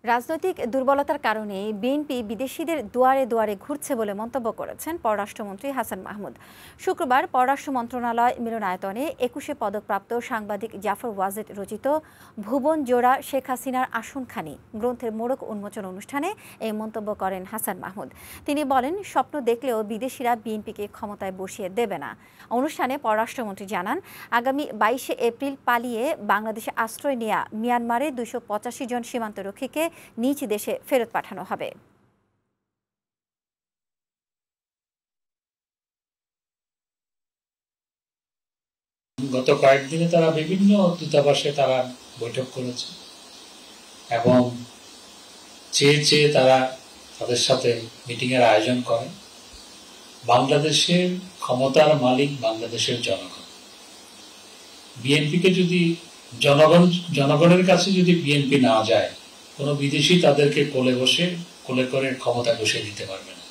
রাজনৈতিক দুর্বলতার কারণে বিএনপি বিদেশিদের দুয়ারে দুয়ারে ঘুরছে বলে মন্তব্য করেছেন পররাষ্ট্রমন্ত্রী হাসান মাহমুদ। শুক্রবার পররাষ্ট্র মন্ত্রণালয় মিলনায়তনে ২১শে পদকপ্রাপ্ত সাংবাদিক জাফর ওয়াজেদ রচিত ভুবন জোড়া শেখ হাসিনার আসনখানি গ্রন্থের মোড়ক উন্মোচন অনুষ্ঠানে এই মন্তব্য করেন হাসান মাহমুদ। তিনি বলেন, স্বপ্ন দেখলেও বিদেশিরা বিএনপিকে ক্ষমতায় বসিয়ে দেবে না। অনুষ্ঠানে পররাষ্ট্রমন্ত্রী জানান, আগামী ২২শে এপ্রিল পালিয়ে বাংলাদেশে আশ্রয় নেওয়া মিয়ানমারের ২৮৫ জন সীমান্তরক্ষীকে নিজ দেশে ফেরত পাঠানো হবে। গত কয়েকদিনে তারা বিভিন্ন দূতাবাসে তারা বৈঠক করেছে এবং চেয়ে তারা তাদের সাথে মিটিং এর আয়োজন করে। বাংলাদেশের ক্ষমতার মালিক বাংলাদেশের জনগণ। বিএনপিকে যদি জনগণের কাছে যদি বিএনপি না যায়, কোনো বিদেশি তাদেরকে কোলে করে ক্ষমতা বসিয়ে দিতে পারবে না।